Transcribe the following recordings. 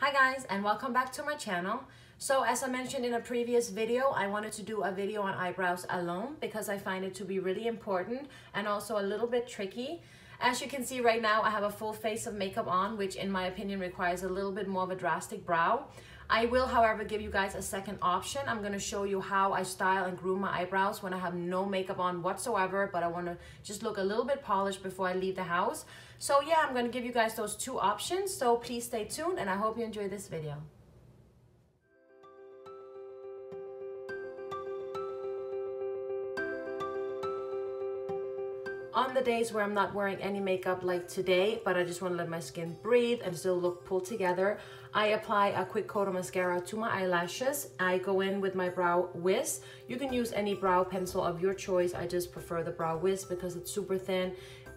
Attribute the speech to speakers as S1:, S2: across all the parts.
S1: Hi guys, and welcome back to my channel. So as I mentioned in a previous video, I wanted to do a video on eyebrows alone because I find it to be really important and also a little bit tricky. As you can see right now, I have a full face of makeup on, which in my opinion requires a little bit more of a drastic brow. I will, however, give you guys a second option. I'm going to show you how I style and groom my eyebrows when I have no makeup on whatsoever, but I want to just look a little bit polished before I leave the house. So yeah, I'm going to give you guys those two options. So please stay tuned and I hope you enjoy this video. On the days where I'm not wearing any makeup like today, but I just want to let my skin breathe and still look pulled together, I apply a quick coat of mascara to my eyelashes. I go in with my brow wiz. You can use any brow pencil of your choice. I just prefer the brow wiz because it's super thin,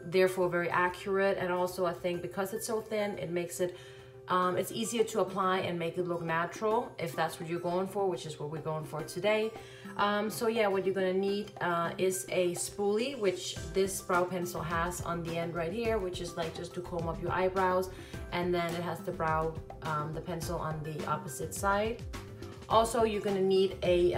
S1: therefore very accurate, and also I think because it's so thin, it makes it it's easier to apply and make it look natural if that's what you're going for, which is what we're going for today. So yeah, what you're gonna need is a spoolie, which this brow pencil has on the end right here, which is like just to comb up your eyebrows, and then it has the pencil on the opposite side. Also, you're gonna need a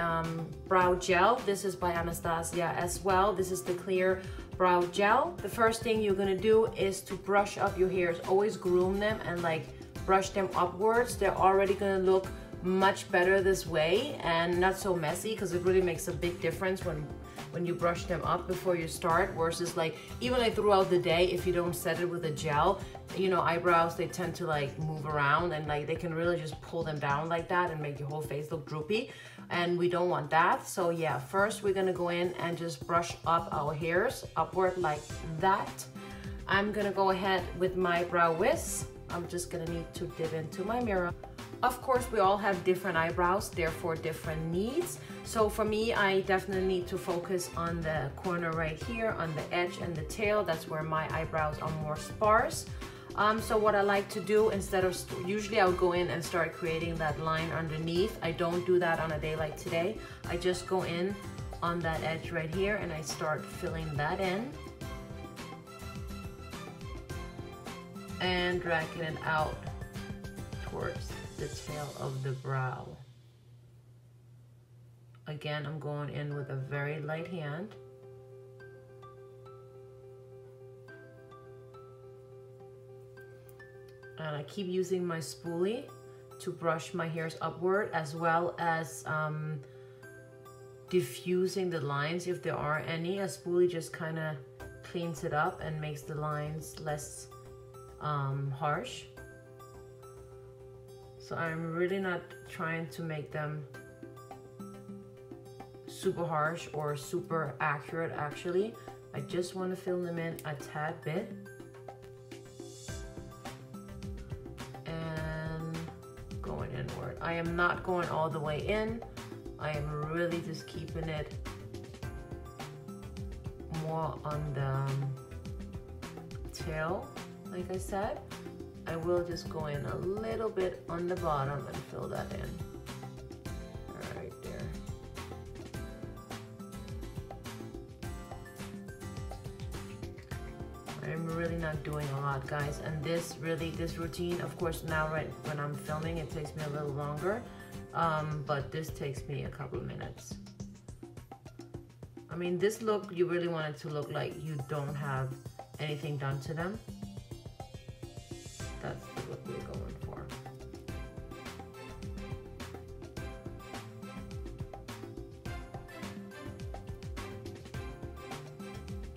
S1: brow gel. This is by Anastasia as well. This is the clear brow gel. The first thing you're gonna do is to brush up your hairs. Always groom them and like brush them upwards. They're already gonna look much better this way and not so messy, because it really makes a big difference when you brush them up before you start, versus like even like throughout the day, if you don't set it with a gel, you know, eyebrows, they tend to like move around and like they can really just pull them down like that and make your whole face look droopy, and we don't want that. So yeah, first we're gonna go in and just brush up our hairs upward like that. I'm gonna go ahead with my brow wiz. I'm just gonna need to dip into my mirror. Of course, we all have different eyebrows, therefore different needs. So for me, I definitely need to focus on the corner right here, on the edge and the tail. That's where my eyebrows are more sparse. So what I like to do, instead of, usually I would go in and start creating that line underneath. I don't do that on a day like today. I just go in on that edge right here and I start filling that in and dragging it out towards the tail of the brow. Again, I'm going in with a very light hand. And I keep using my spoolie to brush my hairs upward, as well as diffusing the lines if there are any. A spoolie just kind of cleans it up and makes the lines less harsh. So I'm really not trying to make them super harsh or super accurate actually. I just want to fill them in a tad bit. And going inward. I am not going all the way in. I am really just keeping it more on the tail, like I said. I will just go in a little bit on the bottom and fill that in. Right there. I'm really not doing a lot, guys. And this routine, of course, now right when I'm filming, it takes me a little longer. But this takes me a couple of minutes. I mean, this look, you really want it to look like you don't have anything done to them. That's the look we're going for.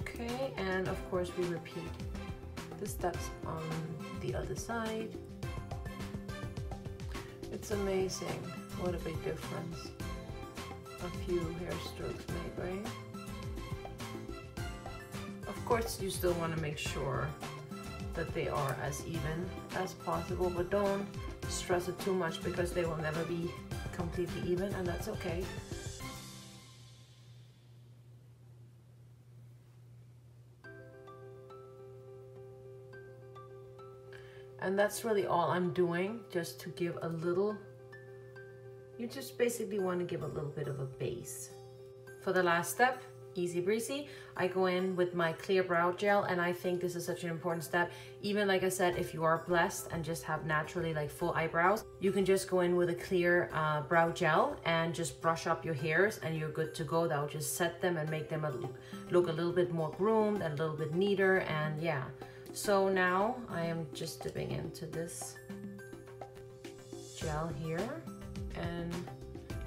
S1: Okay, and of course we repeat the steps on the other side. It's amazing what a big difference a few hair strokes make, right? Of course, you still want to make sure that they are as even as possible, but don't stress it too much because they will never be completely even, and that's okay. And that's really all I'm doing, just to give a little, you just basically want to give a little bit of a base. For the last step, easy breezy. I go in with my clear brow gel, and I think this is such an important step. Even like I said, if you are blessed and just have naturally like full eyebrows, you can just go in with a clear brow gel and just brush up your hairs and you're good to go. That will just set them and make them look a little bit more groomed and a little bit neater. And yeah, so now I am just dipping into this gel here, and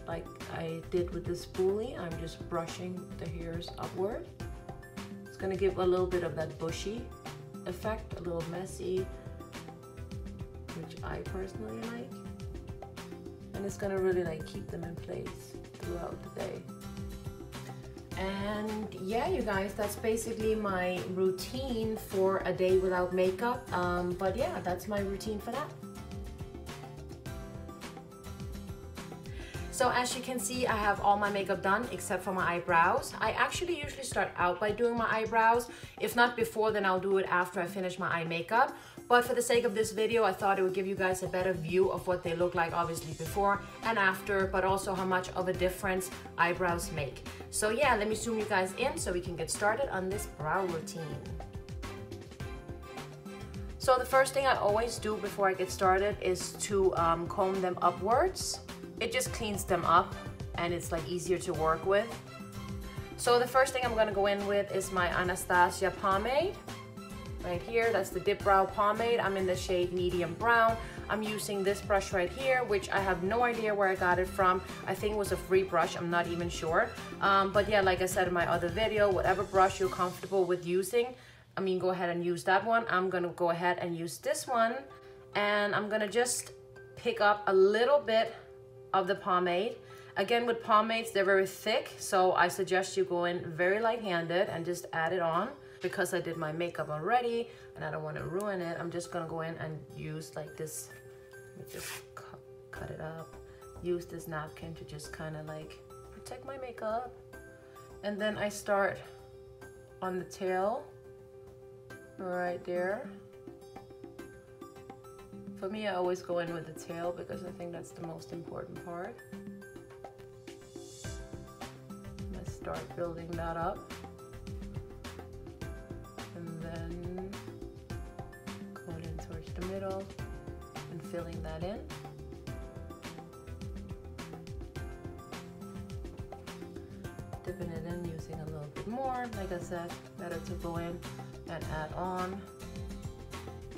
S1: like I did with the spoolie, I'm just brushing the hairs upward. It's gonna give a little bit of that bushy effect, a little messy, which I personally like. And it's gonna really like keep them in place throughout the day. And yeah, you guys, that's basically my routine for a day without makeup. But yeah, that's my routine for that. So as you can see, I have all my makeup done except for my eyebrows. I actually usually start out by doing my eyebrows. If not before, then I'll do it after I finish my eye makeup. But for the sake of this video, I thought it would give you guys a better view of what they look like, obviously before and after, but also how much of a difference eyebrows make. So yeah, let me zoom you guys in so we can get started on this brow routine. So the first thing I always do before I get started is to comb them upwards. It just cleans them up and it's like easier to work with. So the first thing I'm gonna go in with is my Anastasia pomade. Right here, that's the Dipbrow pomade. I'm in the shade medium brown. I'm using this brush right here, which I have no idea where I got it from. I think it was a free brush, I'm not even sure. But yeah, like I said in my other video, whatever brush you're comfortable with using, I mean, go ahead and use that one. I'm gonna go ahead and use this one. And I'm gonna just pick up a little bit of the pomade. Again, with pomades, they're very thick, so I suggest you go in very light-handed and just add it on. Because I did my makeup already and I don't want to ruin it, I'm just gonna go in and use like this. Let me just cut it up. Use this napkin to just kind of like protect my makeup. And then I start on the tail right there. For me, I always go in with the tail because I think that's the most important part. I start building that up. And then going in towards the middle and filling that in. Dipping it in, using a little bit more. Like I said, better to go in and add on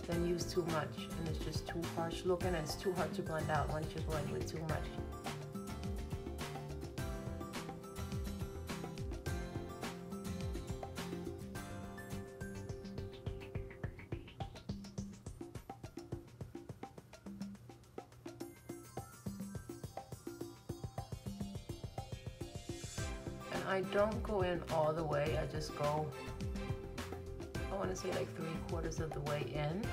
S1: than use too much, and it's just too harsh looking and it's too hard to blend out once you go in with too much. And I don't go in all the way, I just go, I want to say like 3/4 of the way in.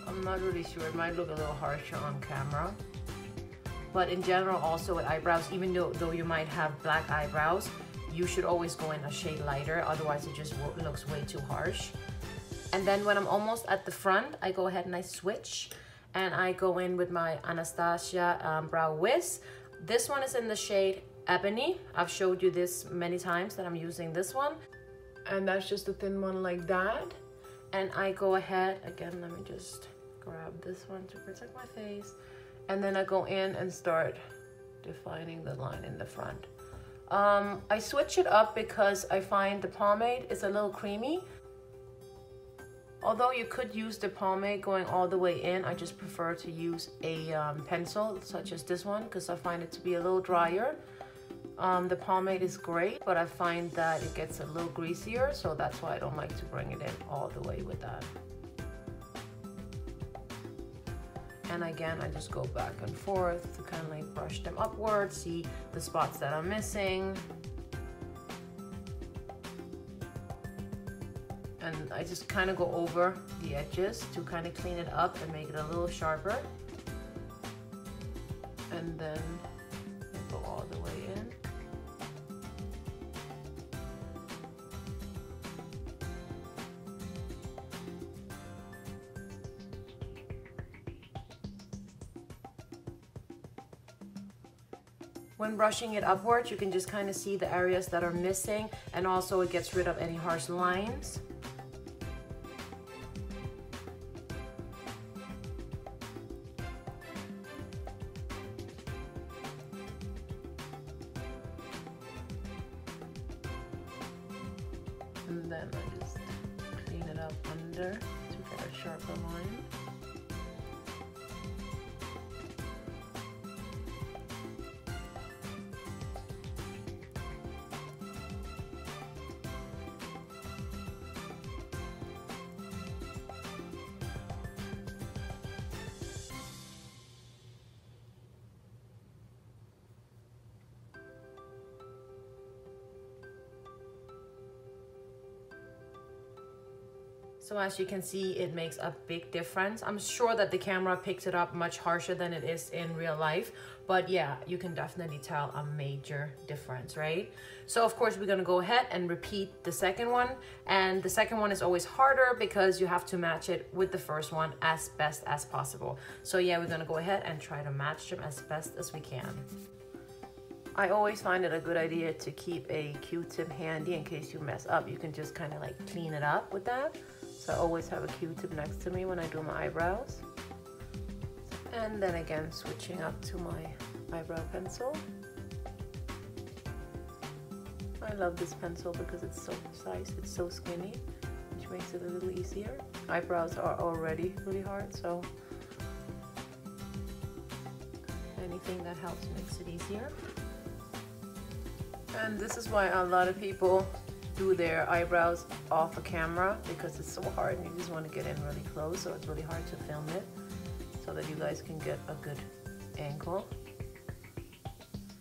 S1: I'm not really sure, it might look a little harsher on camera. But in general, also with eyebrows, even though you might have black eyebrows, you should always go in a shade lighter, otherwise it just looks way too harsh. And then when I'm almost at the front, I go ahead and I switch, and I go in with my Anastasia Brow Wiz. This one is in the shade Ebony. I've showed you this many times that I'm using this one. And that's just a thin one like that. And I go ahead, again, let me just grab this one to protect my face. And then I go in and start defining the line in the front. I switch it up because I find the pomade is a little creamy. Although you could use the pomade going all the way in, I just prefer to use a pencil such as this one because I find it to be a little drier. The pomade is great, but I find that it gets a little greasier, so that's why I don't like to bring it in all the way with that. And again, I just go back and forth to kind of like brush them upwards, see the spots that I'm missing. And I just kind of go over the edges to kind of clean it up and make it a little sharper. And then go all the way in. When brushing it upwards, you can just kind of see the areas that are missing, and also it gets rid of any harsh lines. And then I just clean it up under to get a sharper line. So as you can see, it makes a big difference. I'm sure that the camera picks it up much harsher than it is in real life, but yeah, you can definitely tell a major difference, right? So of course, we're gonna go ahead and repeat the second one. And the second one is always harder because you have to match it with the first one as best as possible. So yeah, we're gonna go ahead and try to match them as best as we can. I always find it a good idea to keep a Q-tip handy in case you mess up. You can just kind of like clean it up with that. So I always have a Q-tip next to me when I do my eyebrows. And then again, switching up to my eyebrow pencil. I love this pencil because it's so precise, it's so skinny, which makes it a little easier. Eyebrows are already really hard, so anything that helps makes it easier. And this is why a lot of people do their eyebrows off a camera, because it's so hard and you just want to get in really close, so it's really hard to film it so that you guys can get a good angle.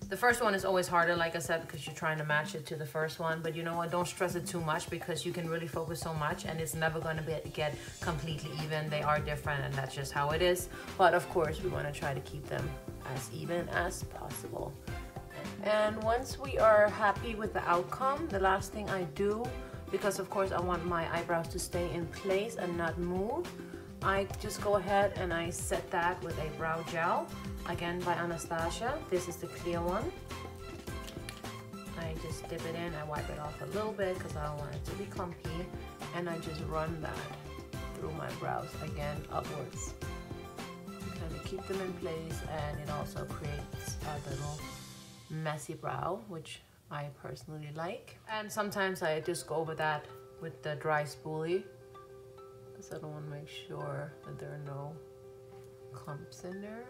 S1: The first one is always harder, like I said, because you're trying to match it to the first one, but you know what, don't stress it too much because you can really focus so much and it's never going to get completely even. They are different and that's just how it is, but of course we want to try to keep them as even as possible. And once we are happy with the outcome, the last thing I do, because of course I want my eyebrows to stay in place and not move, I just go ahead and I set that with a brow gel, again by Anastasia. This is the clear one. I just dip it in, I wipe it off a little bit because I don't want it to be clumpy, and I just run that through my brows, again upwards. Kind of keep them in place, and it also creates a little messy brow, which I personally like. And sometimes I just go over that with the dry spoolie because I don't want to make sure that there are no clumps in there.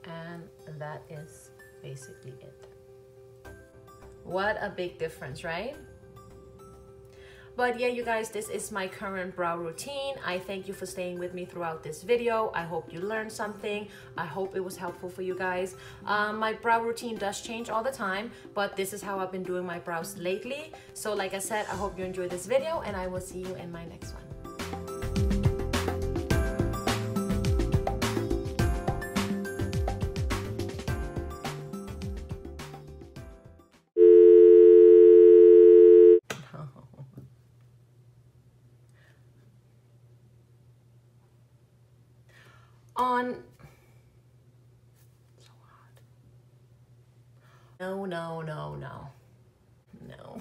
S1: And that is basically it. What a big difference, right? But yeah, you guys, this is my current brow routine. I thank you for staying with me throughout this video. I hope you learned something. I hope it was helpful for you guys. My brow routine does change all the time, but this is how I've been doing my brows lately. So like I said, I hope you enjoyed this video, and I will see you in my next one. On so hot. No.